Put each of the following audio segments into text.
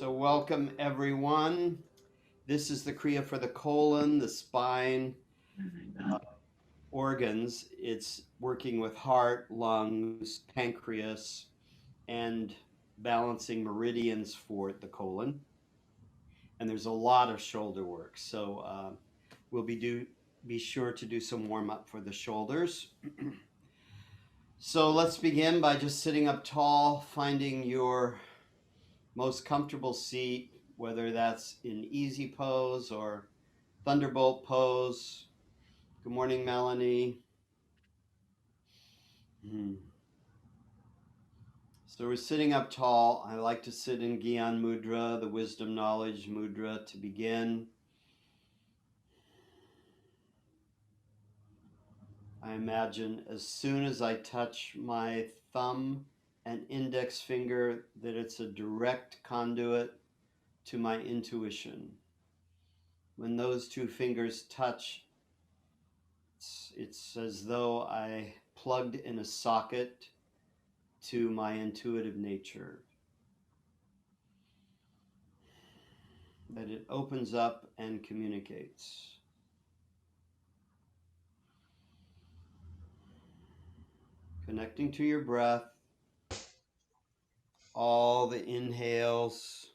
So welcome everyone. This is the Kriya for the colon, the spine, organs. It's working with heart, lungs, pancreas, and balancing meridians for the colon. And there's a lot of shoulder work. So we'll be sure to do some warm up for the shoulders. So let's begin by just sitting up tall, finding your most comfortable seat, whether that's in easy pose or thunderbolt pose. Good morning, Melanie. So we're sitting up tall. I like to sit in Gyan Mudra, the wisdom knowledge mudra, to begin. I imagine as soon as I touch my thumb and index finger that it's a direct conduit to my intuition. When those two fingers touch, it's as though I plugged in a socket to my intuitive nature. That it opens up and communicates. Connecting to your breath, all the inhales,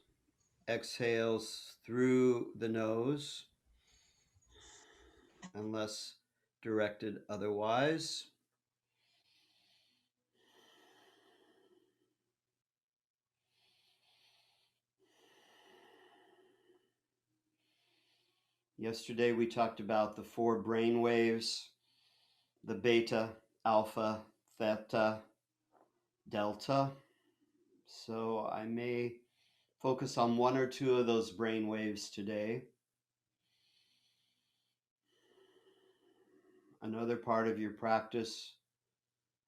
exhales through the nose, unless directed otherwise. Yesterday we talked about the 4 brain waves, the beta, alpha, theta, delta. So I may focus on 1 or 2 of those brain waves today. Another part of your practice,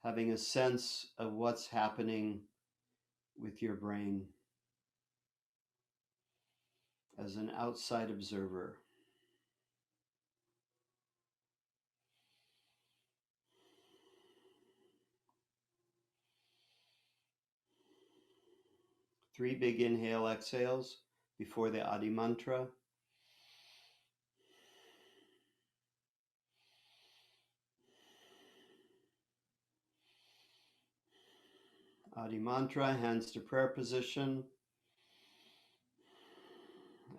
having a sense of what's happening with your brain as an outside observer. Three big inhale exhales before the Adi Mantra. Adi Mantra, hands to prayer position.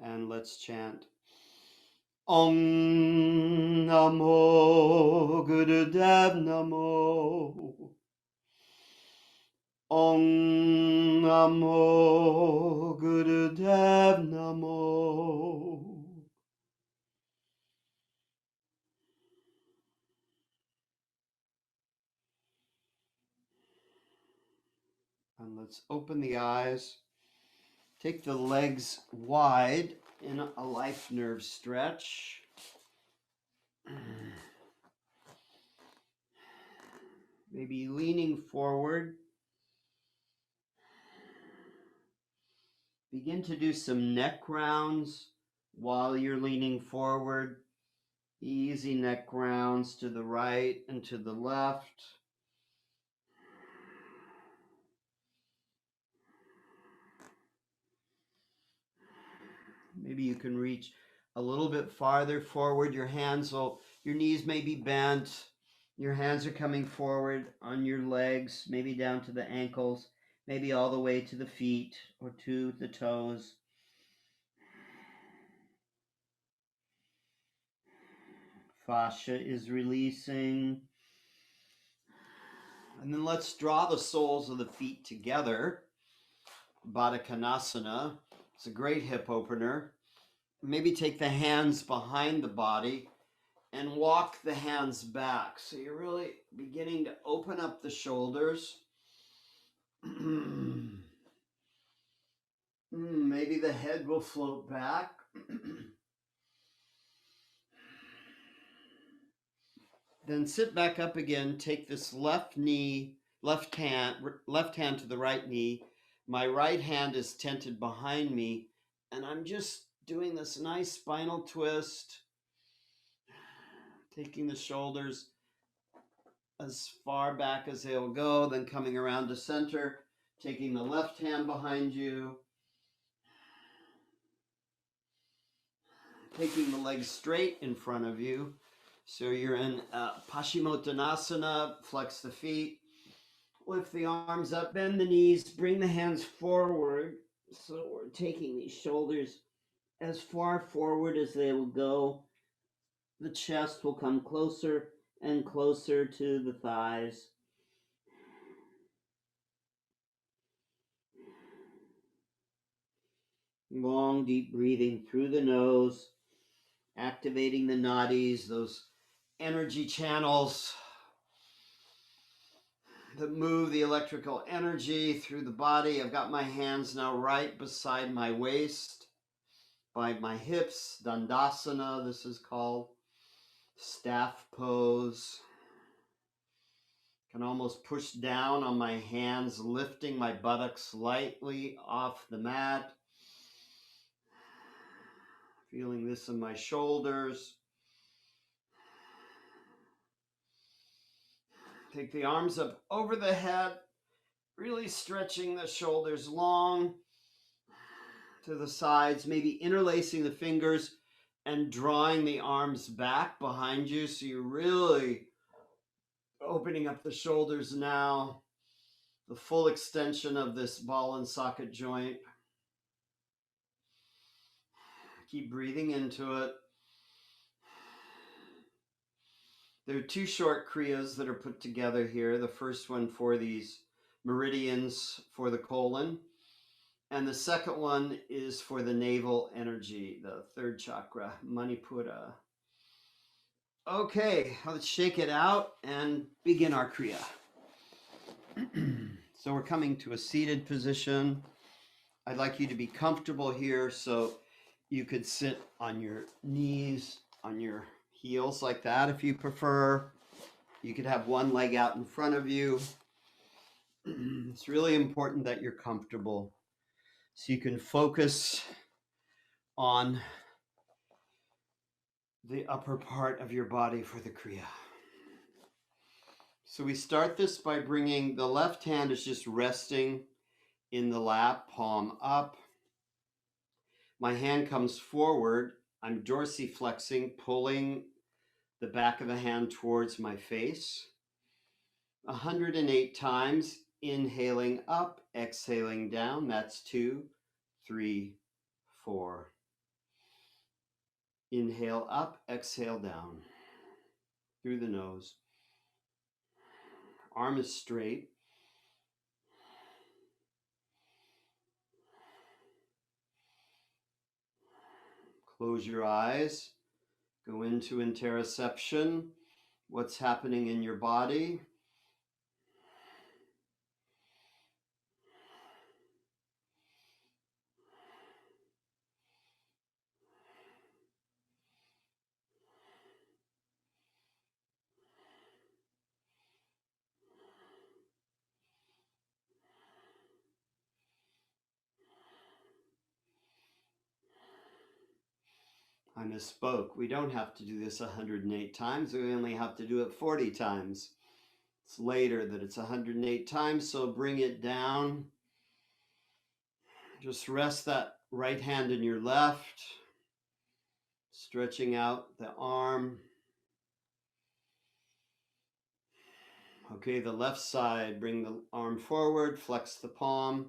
And let's chant. Om Namo Gurudev Namo. Om Namo Gurudev Namo. And let's open the eyes. Take the legs wide in a life nerve stretch. Maybe leaning forward. Begin to do some neck rounds while you're leaning forward. Easy neck rounds to the right and to the left. Maybe you can reach a little bit farther forward. Your knees may be bent. Your hands are coming forward on your legs, maybe down to the ankles, maybe all the way to the feet or to the toes. Fascia is releasing. And then let's draw the soles of the feet together. Baddha Konasana. It's a great hip opener. Maybe take the hands behind the body and walk the hands back. So you're really beginning to open up the shoulders. Maybe the head will float back. Then sit back up again. Take this left hand to the right knee. My right hand is tented behind me, and I'm just doing this nice spinal twist, taking the shoulders as far back as they'll go, then coming around to center, taking the left hand behind you, Taking the legs straight in front of you. So you're in Paschimottanasana. Flex the feet. Lift the arms up. Bend the knees. Bring the hands forward. So we're taking these shoulders as far forward as they will go. The chest will come closer and closer to the thighs. Long, deep breathing through the nose, activating the nadis, those energy channels that move the electrical energy through the body. I've got my hands now right beside my waist, by my hips, Dandasana, this is called, staff pose. Can almost push down on my hands, lifting my buttocks slightly off the mat. Feeling this in my shoulders. Take the arms up over the head, really stretching the shoulders long to the sides, maybe interlacing the fingers and drawing the arms back behind you. So you're really opening up the shoulders now, the full extension of this ball and socket joint. Keep breathing into it. There are two short kriyas that are put together here. The first one for these meridians for the colon, and the second one is for the navel energy, the third chakra, Manipura. Okay, let's shake it out and begin our kriya. So we're coming to a seated position. I'd like you to be comfortable here, so you could sit on your knees, on your heels like that if you prefer. You could have one leg out in front of you. It's really important that you're comfortable so you can focus on the upper part of your body for the kriya. So we start this by bringing the left hand is just resting in the lap, palm up. My hand comes forward. I'm dorsiflexing, pulling the back of the hand towards my face. 108 times, inhaling up, exhaling down. That's 2, 3, 4. Inhale up, exhale down through the nose. Arm is straight. Close your eyes. Go into interoception. What's happening in your body? I misspoke. We don't have to do this 108 times. We only have to do it 40 times. It's later that it's 108 times, so bring it down. Just rest that right hand in your left, stretching out the arm. Okay, the left side, bring the arm forward, flex the palm,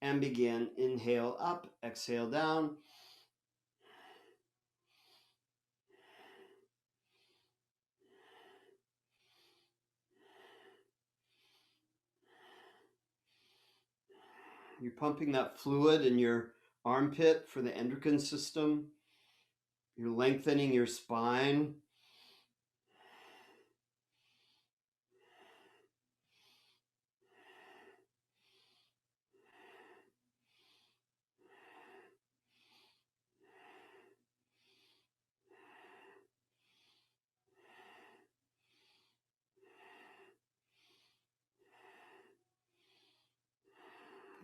and begin. Inhale up, exhale down. You're pumping that fluid in your armpit for the endocrine system. You're lengthening your spine.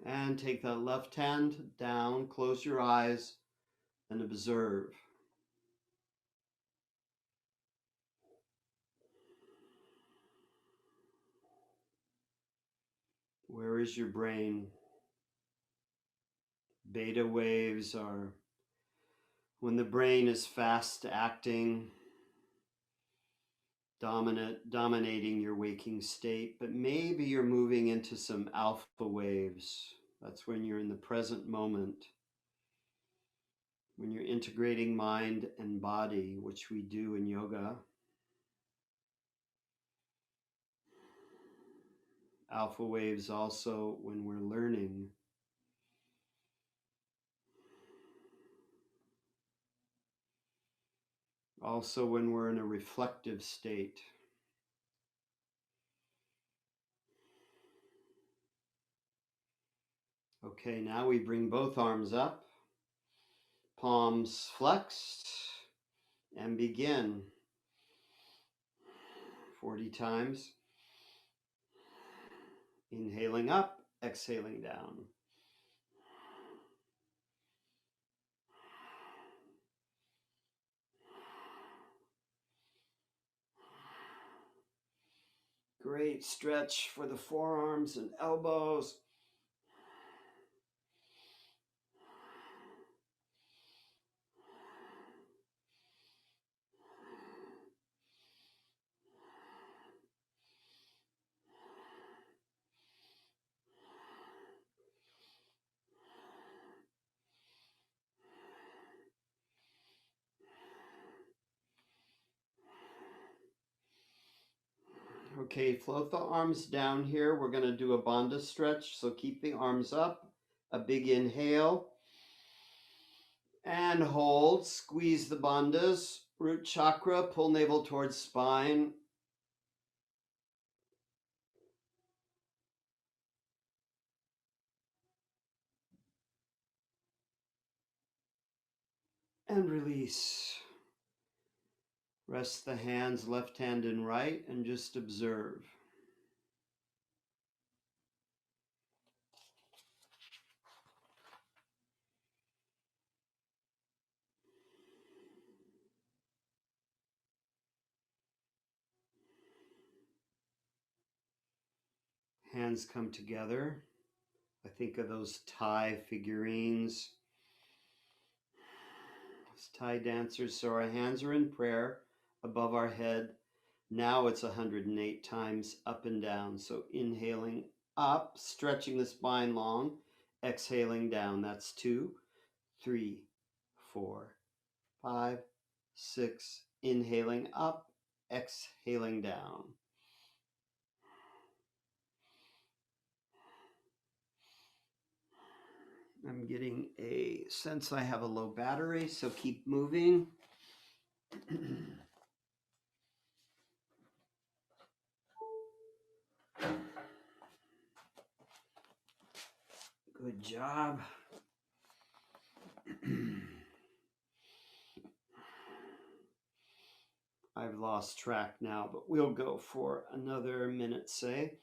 And take that left hand down, close your eyes, and observe. Where is your brain? Beta waves are when the brain is fast acting, dominating your waking state, but maybe you're moving into some alpha waves. That's when you're in the present moment, when you're integrating mind and body, which we do in yoga. Alpha waves also when we're learning. Also when we're in a reflective state. Okay, now we bring both arms up, palms flexed, and begin 40 times. Inhaling up, exhaling down. Great stretch for the forearms and elbows. Okay, float the arms down here. We're going to do a bandha stretch, so keep the arms up. A big inhale. And hold. Squeeze the bandhas. Root chakra, pull navel towards spine. And release. Rest the hands, left hand and right, and just observe. Hands come together. I think of those Thai figurines, those Thai dancers. So our hands are in prayer above our head. Now it's 108 times up and down. So inhaling up, stretching the spine long, exhaling down. That's 2, 3, 4, 5, 6. Inhaling up, exhaling down. I'm getting a sense I have a low battery, so keep moving. Good job. I've lost track now, but we'll go for another minute, say.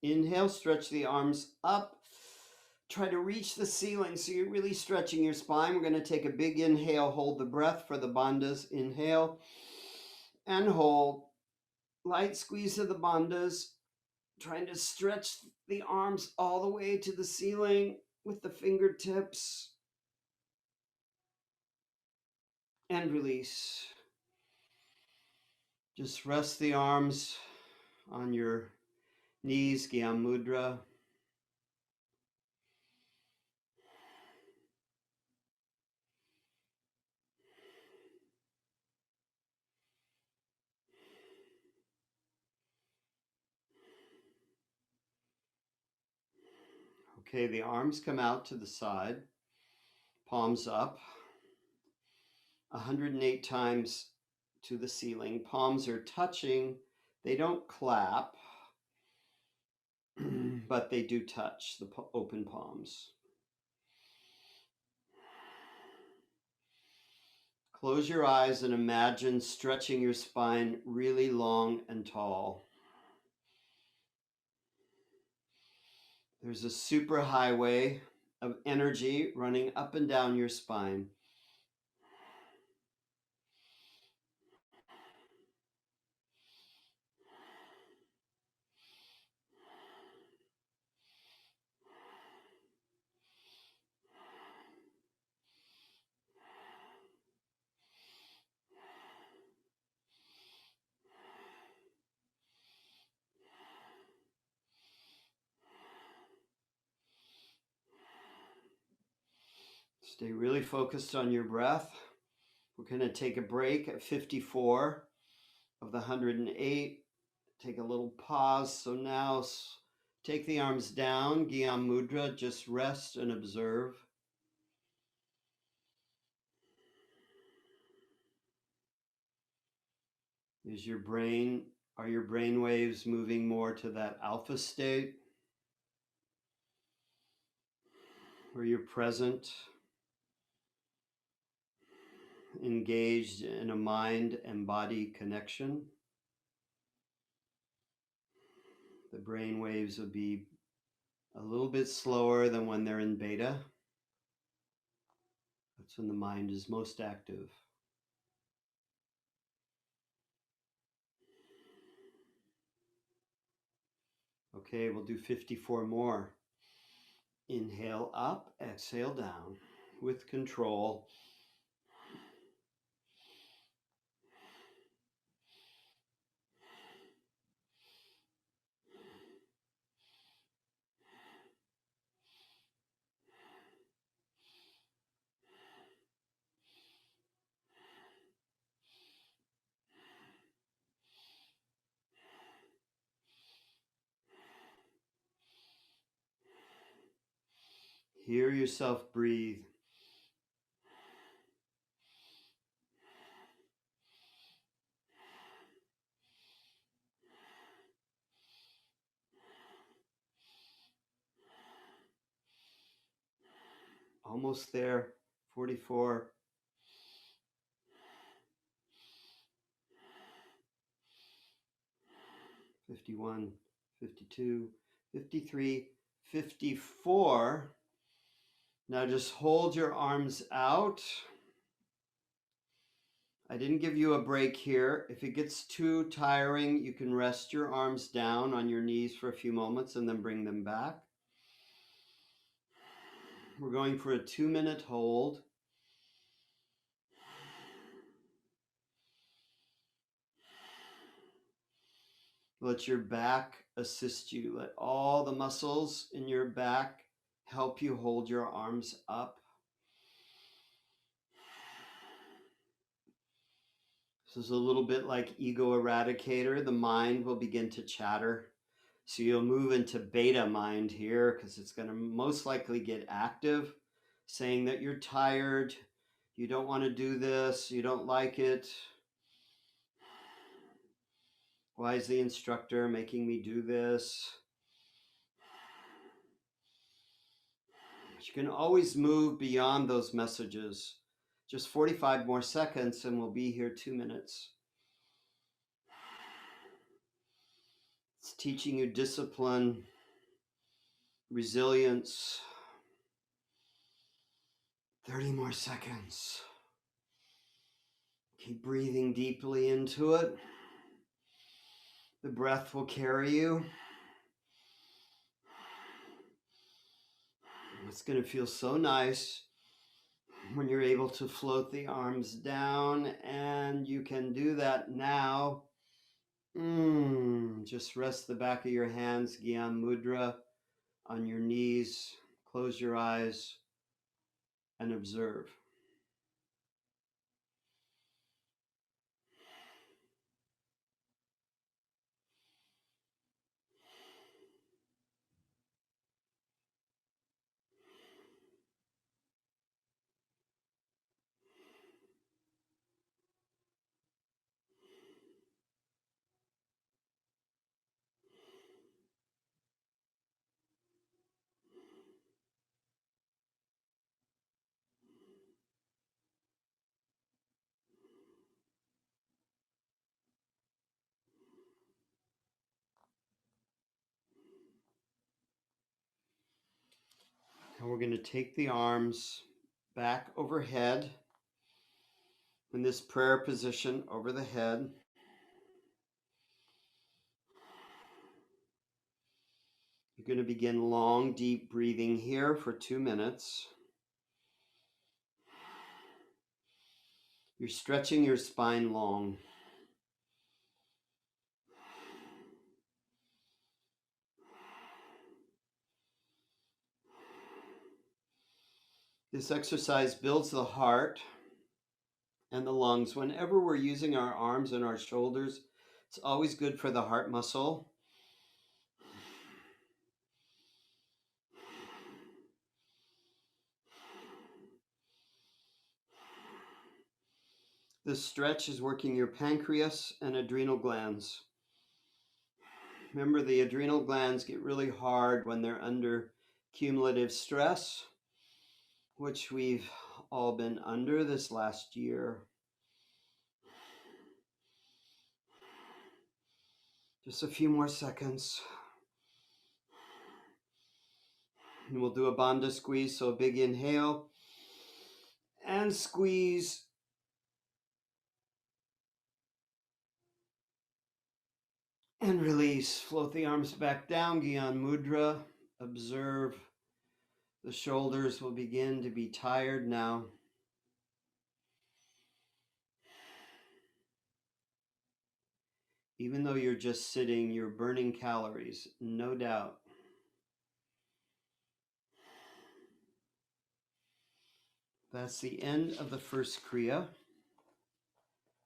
Inhale, stretch the arms up. Try to reach the ceiling so you're really stretching your spine. We're going to take a big inhale, hold the breath for the bandhas. Inhale and hold. Light squeeze of the bandhas. Trying to stretch the arms all the way to the ceiling with the fingertips. And release. Just rest the arms on your knees, Gyam Mudra. Okay, the arms come out to the side, palms up, 108 times to the ceiling. Palms are touching. They don't clap, but they do touch the open palms. Close your eyes and imagine stretching your spine really long and tall. There's a super highway of energy running up and down your spine. Stay really focused on your breath. We're going to take a break at 54 of the 108. Take a little pause. So now take the arms down, Gyan Mudra, just rest and observe. Are your brain waves moving more to that alpha state, where you're present, engaged in a mind and body connection? The brain waves will be a little bit slower than when they're in beta. That's when the mind is most active. Okay, we'll do 54 more. Inhale up, exhale down with control. Hear yourself breathe. Almost there. 44. 51, 52, 53, 54. Now just hold your arms out. I didn't give you a break here. If it gets too tiring, you can rest your arms down on your knees for a few moments and then bring them back. We're going for a 2-minute hold. Let your back assist you. Let all the muscles in your back help you hold your arms up. This is a little bit like ego eradicator. The mind will begin to chatter. So you'll move into beta mind here because it's going to most likely get active, saying that you're tired, you don't want to do this, you don't like it. Why is the instructor making me do this? But you can always move beyond those messages. Just 45 more seconds and we'll be here 2 minutes. It's teaching you discipline, resilience. 30 more seconds. Keep breathing deeply into it. The breath will carry you. It's going to feel so nice when you're able to float the arms down, and you can do that now. Just rest the back of your hands, Gyan Mudra, on your knees. Close your eyes and observe. going to take the arms back overhead in this prayer position over the head. You're going to begin long, deep breathing here for 2 minutes. You're stretching your spine long. This exercise builds the heart and the lungs. Whenever we're using our arms and our shoulders, it's always good for the heart muscle. This stretch is working your pancreas and adrenal glands. Remember, the adrenal glands get really hard when they're under cumulative stress, which we've all been under this last year. Just a few more seconds. And we'll do a bandha squeeze, so a big inhale and squeeze. And release. Float the arms back down, Gyan Mudra. Observe the shoulders will begin to be tired now. Even though you're just sitting, you're burning calories, no doubt. That's the end of the first Kriya.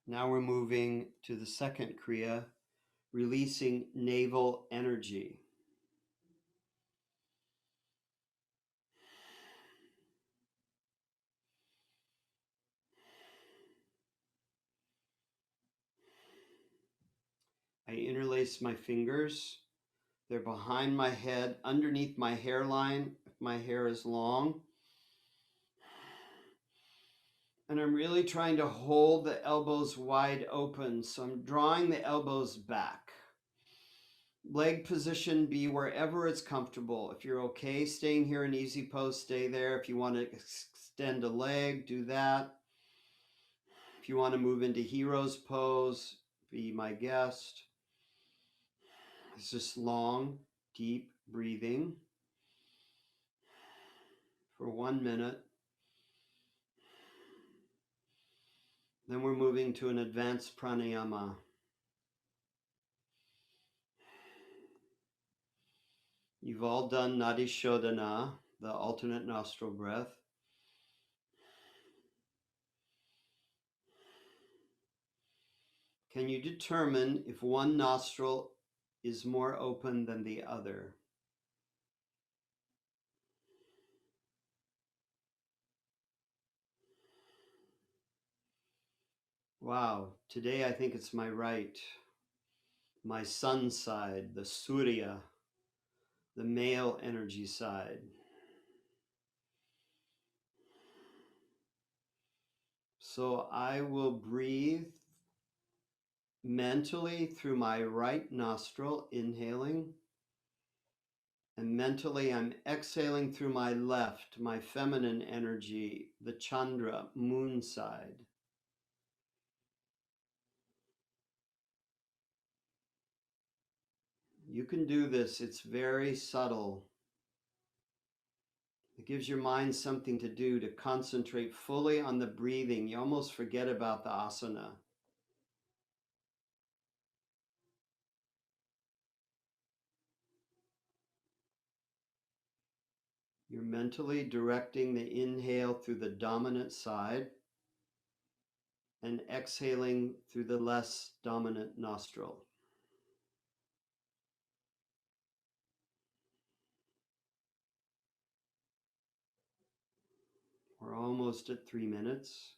Now we're moving to the second Kriya, releasing navel energy. I interlace my fingers. They're behind my head, underneath my hairline, if my hair is long. And I'm really trying to hold the elbows wide open. So I'm drawing the elbows back. Leg position, be wherever it's comfortable. If you're okay staying here in easy pose, stay there. If you want to extend a leg, do that. If you want to move into hero's pose, be my guest. It's just long, deep breathing for 1 minute. Then we're moving to an advanced pranayama. You've all done nadi shodhana, the alternate nostril breath. Can you determine if one nostril is more open than the other? Wow, today I think it's my right, my sun side, the Surya, the male energy side. So I will breathe mentally through my right nostril, inhaling, and mentally I'm exhaling through my left, my feminine energy, the Chandra, moon side. You can do this, it's very subtle. It gives your mind something to do, to concentrate fully on the breathing. You almost forget about the asana. You're mentally directing the inhale through the dominant side and exhaling through the less dominant nostril. We're almost at 3 minutes.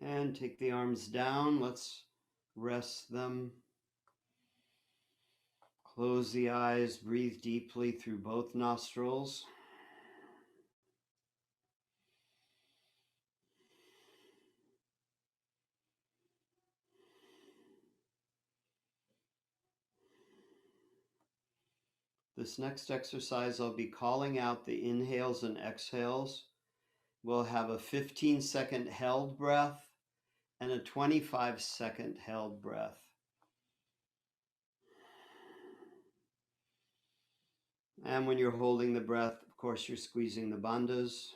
And take the arms down. Let's Rest them. Close the eyes, breathe deeply through both nostrils. This next exercise, I'll be calling out the inhales and exhales. We'll have a 15-second held breath and a 25-second held breath. And when you're holding the breath, of course, you're squeezing the bandhas.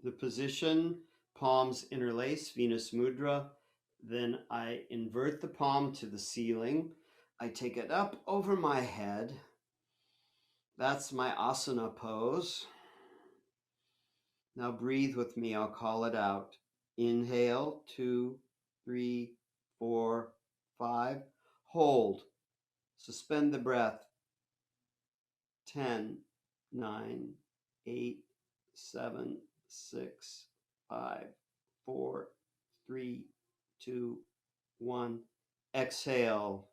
The position, palms interlace, Venus Mudra. Then I invert the palm to the ceiling. I take it up over my head. That's my asana pose. Now breathe with me. I'll call it out. Inhale, 2, 3, 4, 5. Hold. Suspend the breath. 10, 9, 8, 7, 6, 5, 4, 3, 2, 1. Exhale.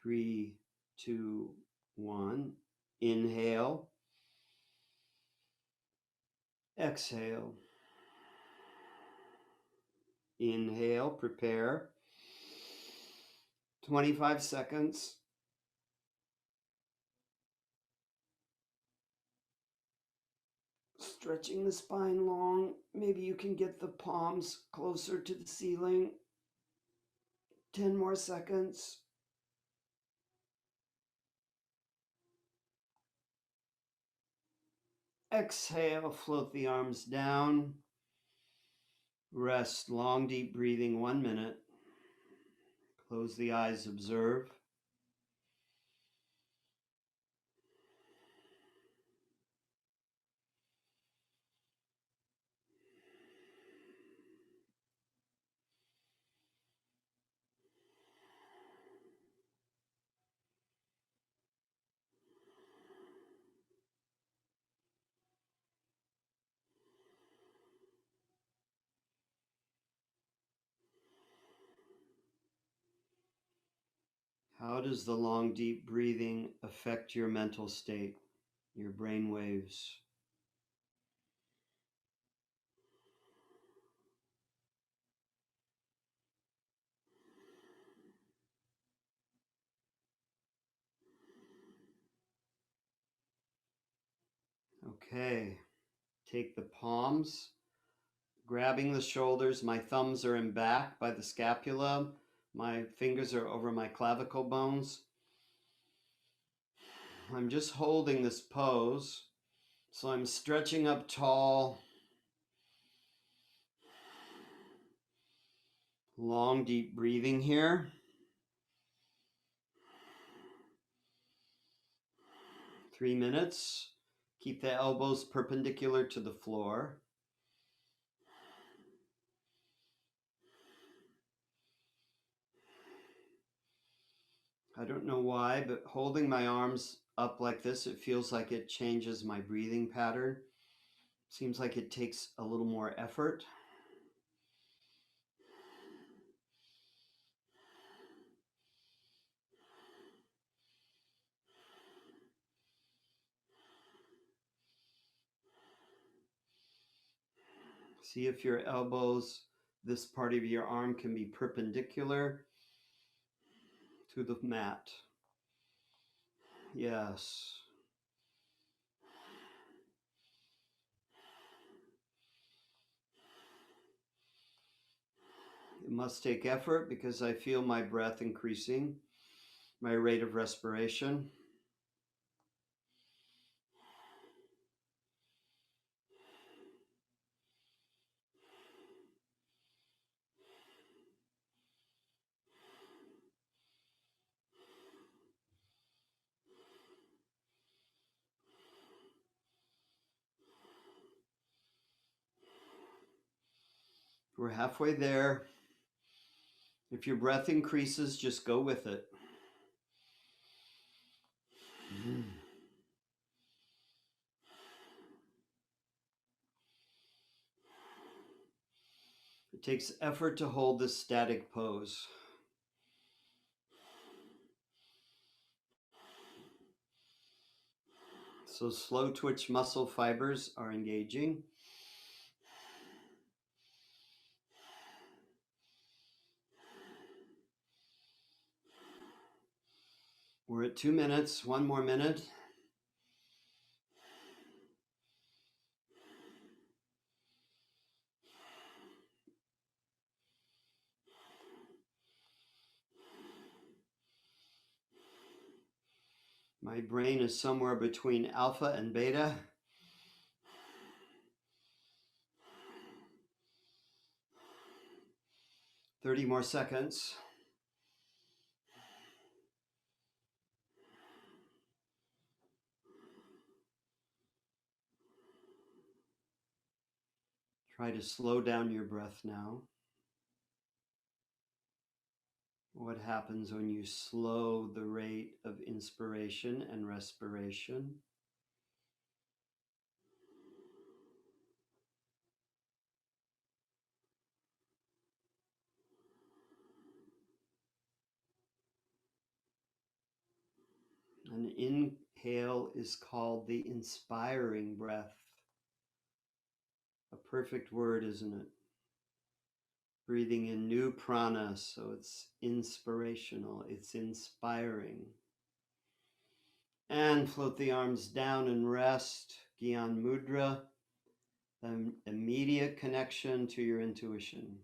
3, 2, 1. Inhale. Exhale. Inhale, prepare. 25 seconds. Stretching the spine long. Maybe you can get the palms closer to the ceiling. 10 more seconds. Exhale, float the arms down. Rest, long, deep breathing, 1 minute. Close the eyes, observe. How does the long, deep breathing affect your mental state, your brain waves? Okay, take the palms, grabbing the shoulders. My thumbs are in back by the scapula. My fingers are over my clavicle bones. I'm just holding this pose. So I'm stretching up tall. Long, deep breathing here. 3 minutes. Keep the elbows perpendicular to the floor. I don't know why, but holding my arms up like this, it feels like it changes my breathing pattern. Seems like it takes a little more effort. See if your elbows, this part of your arm, can be perpendicular to the mat. Yes. It must take effort because I feel my breath increasing, my rate of respiration. We're halfway there. If your breath increases, just go with it. It takes effort to hold this static pose. So slow twitch muscle fibers are engaging. We're at 2 minutes, 1 more minute. My brain is somewhere between alpha and beta. Thirty more seconds. Try to slow down your breath now. What happens when you slow the rate of inspiration and respiration? An inhale is called the inspiring breath. A perfect word, isn't it? Breathing in new prana, so it's inspirational, it's inspiring. And float the arms down and rest. Gyan Mudra, an immediate connection to your intuition.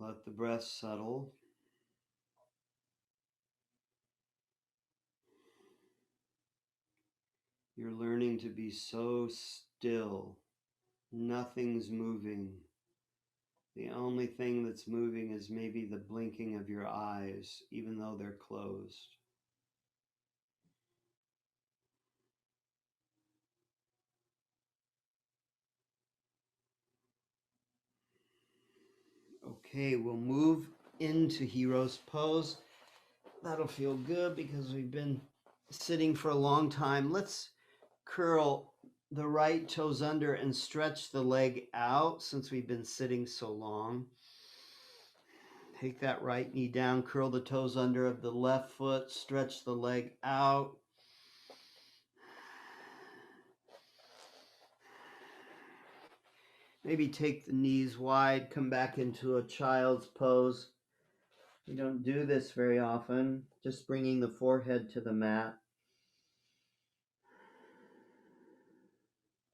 Let the breath settle. You're learning to be so still. Nothing's moving. The only thing that's moving is maybe the blinking of your eyes, even though they're closed. Okay, we'll move into hero's pose. That'll feel good because we've been sitting for a long time. Let's curl the right toes under and stretch the leg out since we've been sitting so long. Take that right knee down, curl the toes under of the left foot, stretch the leg out. Maybe take the knees wide, come back into a child's pose. We don't do this very often, just bringing the forehead to the mat.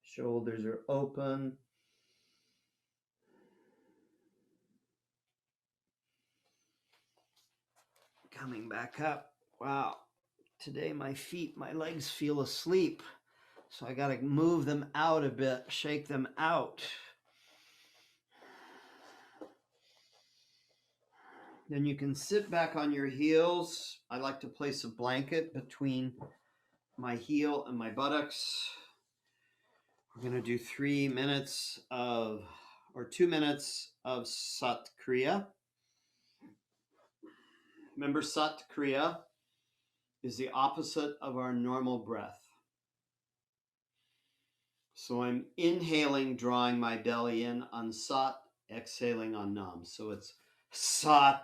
Shoulders are open. Coming back up. Wow. Today my legs feel asleep. So I got to move them out a bit, shake them out. Then you can sit back on your heels. I like to place a blanket between my heel and my buttocks. We're going to do 2 minutes of Sat Kriya. Remember, Sat Kriya is the opposite of our normal breath. So I'm inhaling, drawing my belly in on Sat, exhaling on Nam. So it's Sat,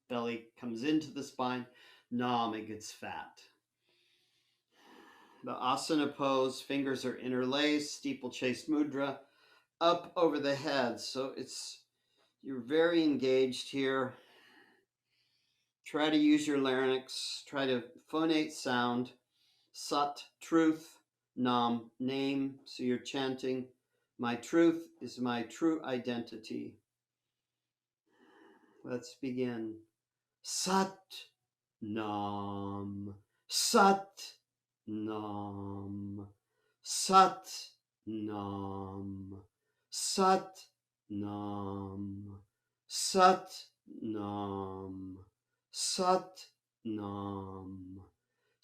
belly comes into the spine, Nam, it gets fat. The asana pose, fingers are interlaced, steeplechase mudra, up over the head. So you're very engaged here. Try to use your larynx, try to phonate sound. Sat, truth, Nam, name. So you're chanting, my truth is my true identity. Let's begin. Sat, Nam, Sat, Nam, Sat, Nam, Sat, Nam, Sat, Nam, Sat, Nam,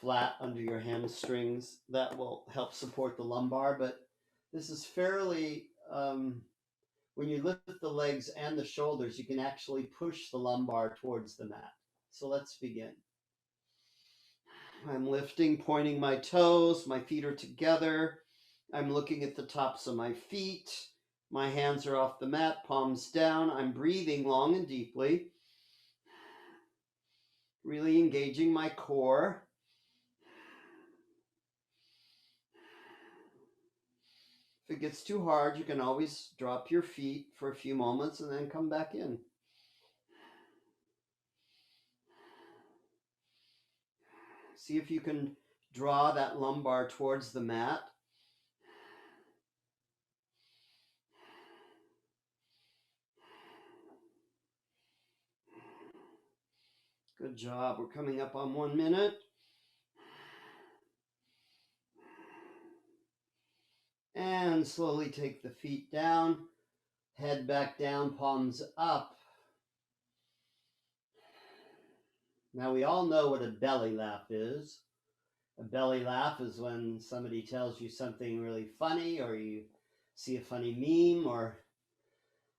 flat under your hamstrings. That will help support the lumbar, but this is fairly, when you lift the legs and the shoulders, you can actually push the lumbar towards the mat. So let's begin. I'm lifting, pointing my toes, my feet are together. I'm looking at the tops of my feet. My hands are off the mat, palms down. I'm breathing long and deeply, really engaging my core. If it gets too hard, you can always drop your feet for a few moments and then come back in. See if you can draw that lumbar towards the mat. Good job. We're coming up on 1 minute. And slowly take the feet down, head back down, palms up. Now we all know what a belly laugh is. A belly laugh is when somebody tells you something really funny, or you see a funny meme,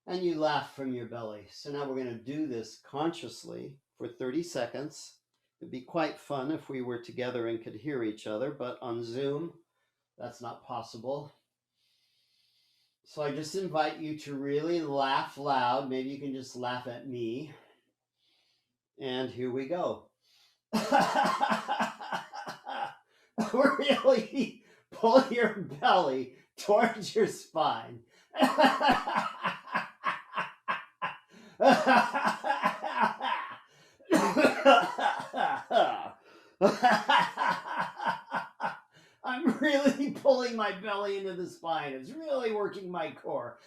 and you laugh from your belly. So now we're going to do this consciously for 30 seconds. It'd be quite fun if we were together and could hear each other, but on Zoom, that's not possible. So I just invite you to really laugh loud. Maybe you can just laugh at me. And here we go. Really pull your belly towards your spine. I'm really pulling my belly into the spine. It's really working my core.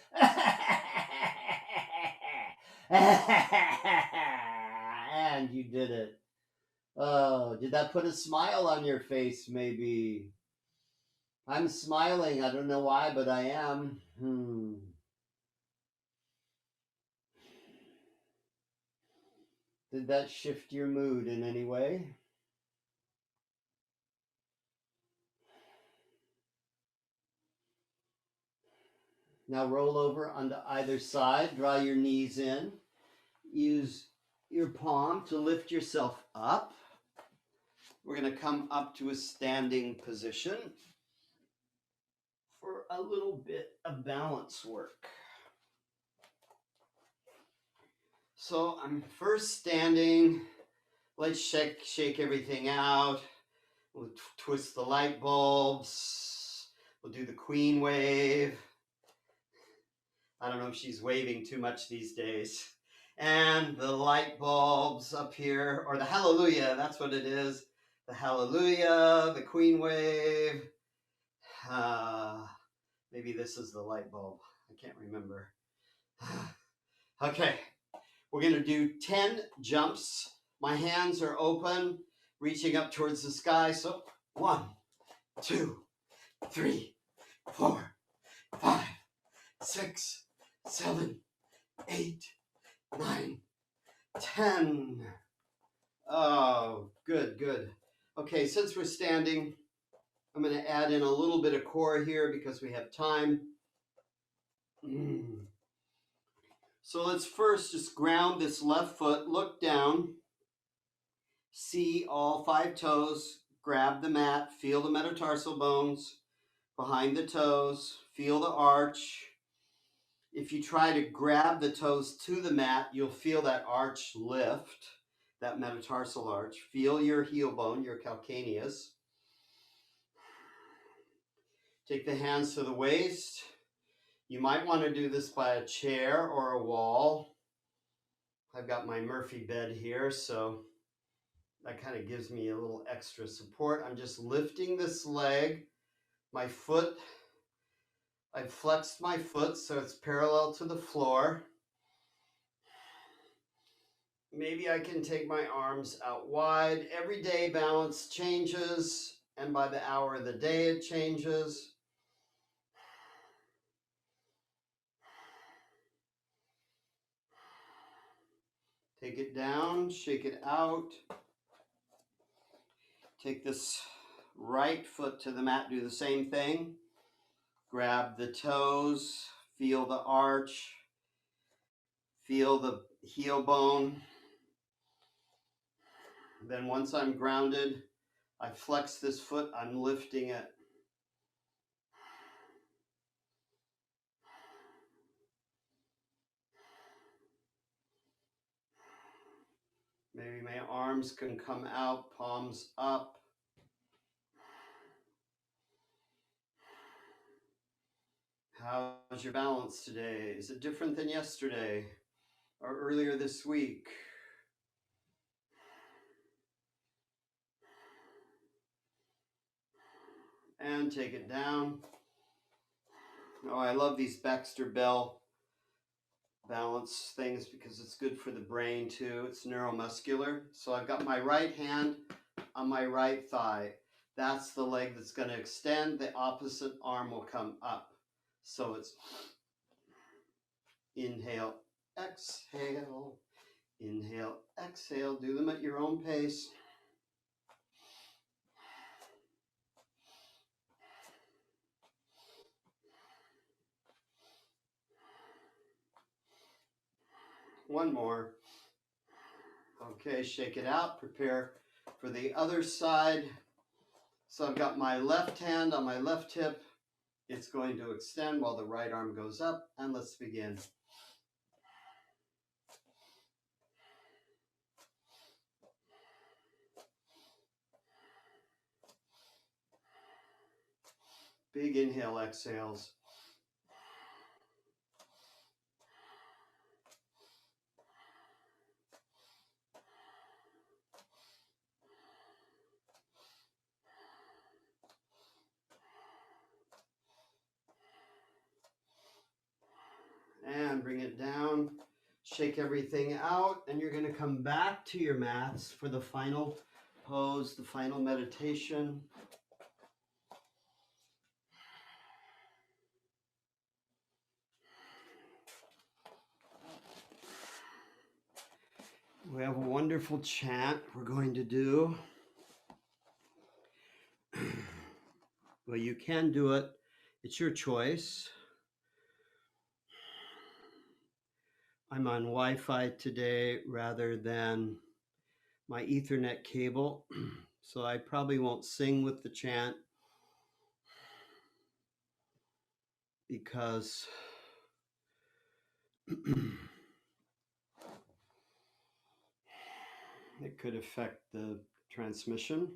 And you did it. Oh, did that put a smile on your face, maybe? I'm smiling. I don't know why, but I am. Did that shift your mood in any way? Now roll over onto either side. Draw your knees in. Use your palm to lift yourself up. We're going to come up to a standing position for a little bit of balance work. So I'm first standing. Let's shake everything out. We'll twist the light bulbs. We'll do the queen wave. I don't know if she's waving too much these days. And the light bulbs up here, or the hallelujah, that's what it is. The hallelujah, the queen wave. Maybe this is the light bulb. I can't remember. Okay, we're going to do 10 jumps. My hands are open, reaching up towards the sky. So 1, 2, 3, 4, 5, 6, 7, 8, 9, 10. Oh, good, good. Okay, since we're standing, I'm going to add in a little bit of core here because we have time. So let's first just ground this left foot, look down, see all 5 toes, grab the mat, feel the metatarsal bones behind the toes, feel the arch. If you try to grab the toes to the mat, you'll feel that arch lift, that metatarsal arch. Feel your heel bone, your calcaneus. Take the hands to the waist. You might want to do this by a chair or a wall. I've got my Murphy bed here, so that kind of gives me a little extra support. I'm just lifting this leg, my foot. I've flexed my foot so it's parallel to the floor. Maybe I can take my arms out wide. Every day balance changes, and by the hour of the day it changes. Take it down, shake it out. Take this right foot to the mat, do the same thing. Grab the toes, feel the arch, feel the heel bone. Then once I'm grounded, I flex this foot, I'm lifting it. Maybe my arms can come out, palms up. How's your balance today? Is it different than yesterday or earlier this week? And take it down. Oh, I love these Baxter Bell balance things because it's good for the brain too. It's neuromuscular. So I've got my right hand on my right thigh. That's the leg that's going to extend. The opposite arm will come up. So it's inhale, exhale, inhale, exhale. Do them at your own pace. One more. Okay, shake it out. Prepare for the other side. So I've got my left hand on my left hip. It's going to extend while the right arm goes up. And let's begin. Big inhale, exhales. And bring it down. Shake everything out. And you're going to come back to your mats for the final pose, the final meditation. We have a wonderful chant we're going to do. Well, you can do it. It's your choice. I'm on Wi-Fi today rather than my Ethernet cable, so I probably won't sing with the chant because it could affect the transmission.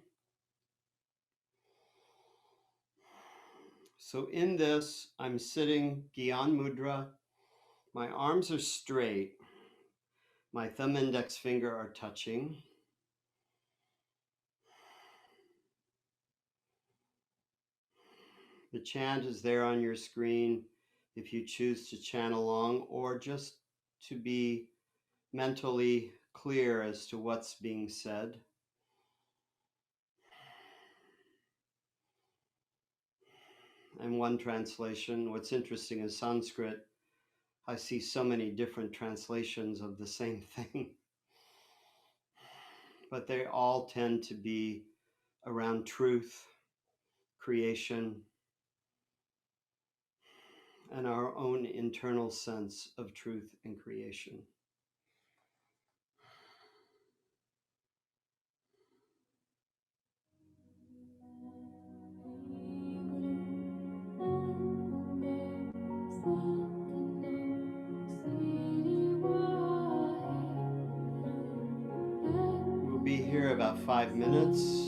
So in this, I'm sitting Gyan Mudra. My arms are straight. My thumb index finger are touching. The chant is there on your screen if you choose to chant along or just to be mentally clear as to what's being said. And one translation, what's interesting is Sanskrit, I see so many different translations of the same thing. But they all tend to be around truth, creation, and our own internal sense of truth and creation. We'll be here about 5 minutes.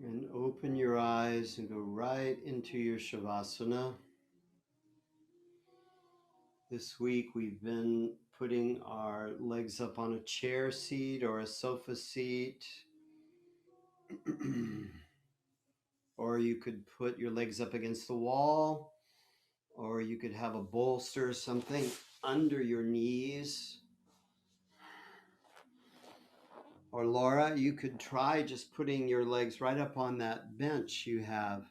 And open your eyes and go right into your Shavasana. This week we've been putting our legs up on a chair seat or a sofa seat. Or you could put your legs up against the wall, or you could have a bolster or something under your knees. Or Laura, you could try just putting your legs right up on that bench you have.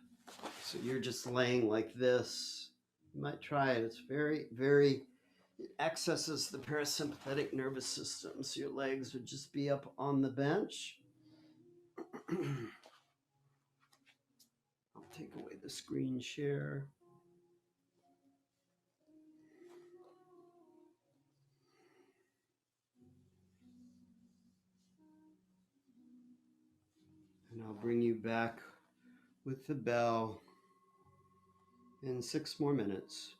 So you're just laying like this. You might try it. It's it accesses the parasympathetic nervous system. So your legs would just be up on the bench. I'll take away the screen share. And I'll bring you back with the bell in 6 more minutes.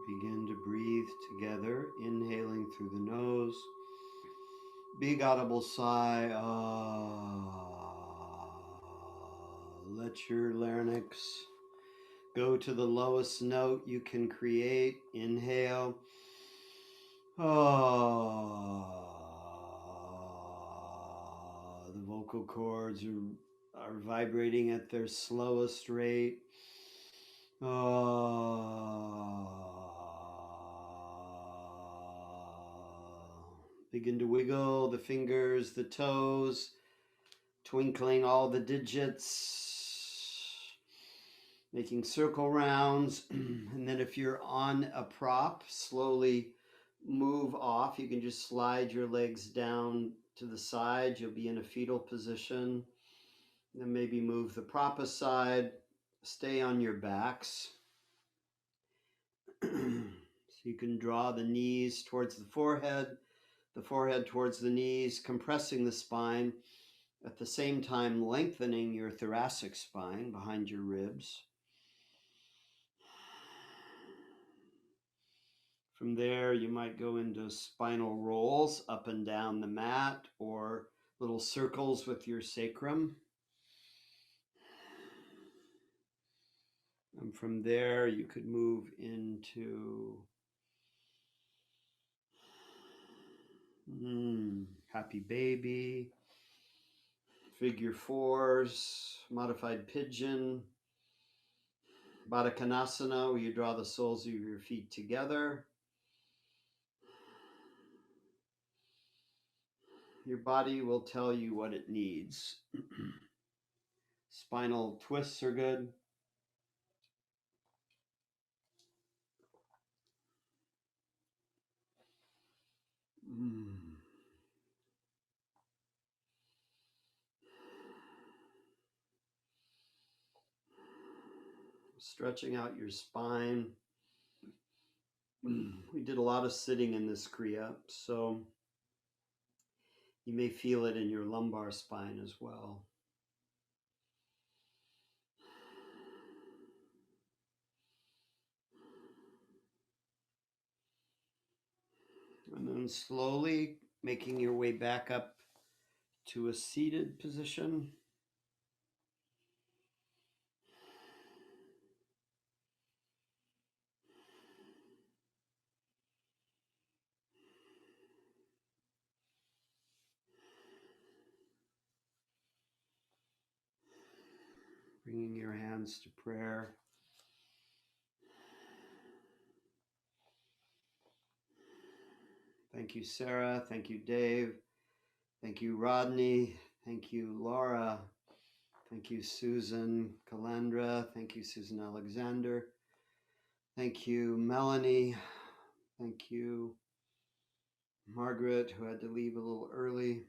Begin to breathe together, inhaling through the nose. Big audible sigh. Let your larynx go to the lowest note you can create. Inhale. The vocal cords are vibrating at their slowest rate. Begin to wiggle the fingers, the toes, twinkling all the digits, making circle rounds. And then if you're on a prop, slowly move off. You can just slide your legs down to the side. You'll be in a fetal position. Then maybe move the prop aside. Stay on your backs. So you can draw the knees towards the forehead towards the knees, compressing the spine, at the same time lengthening your thoracic spine behind your ribs. From there, you might go into spinal rolls up and down the mat, or little circles with your sacrum. And from there, you could move into happy baby, figure fours, modified pigeon, Baddha Konasana, where you draw the soles of your feet together. Your body will tell you what it needs. Spinal twists are good. Stretching out your spine. We did a lot of sitting in this Kriya, so you may feel it in your lumbar spine as well. And then slowly making your way back up to a seated position. Bringing your hands to prayer. Thank you, Sarah. Thank you, Dave. Thank you, Rodney. Thank you, Laura. Thank you, Susan Calandra. Thank you, Susan Alexander. Thank you, Melanie. Thank you, Margaret, who had to leave a little early.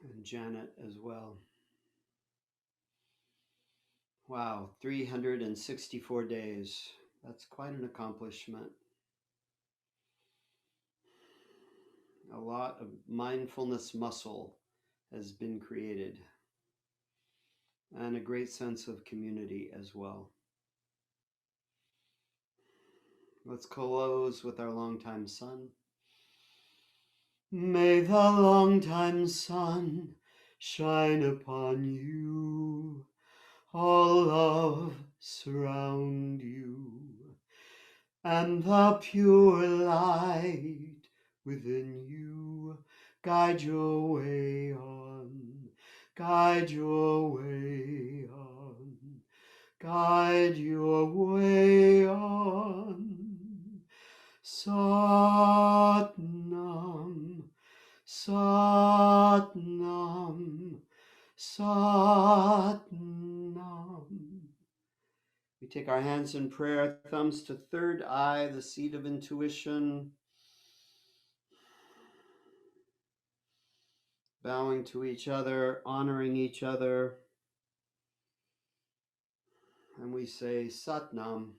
And Janet as well. Wow, 364 days. That's quite an accomplishment. A lot of mindfulness muscle has been created, and a great sense of community as well. Let's close with our longtime sun. May the longtime sun shine upon you, all love surround you, and the pure light within you guide your way on, guide your way on, guide your way on. Satnam, Satnam, Satnam. We take our hands in prayer, thumbs to third eye, the seat of intuition. Bowing to each other, honoring each other. And we say Satnam.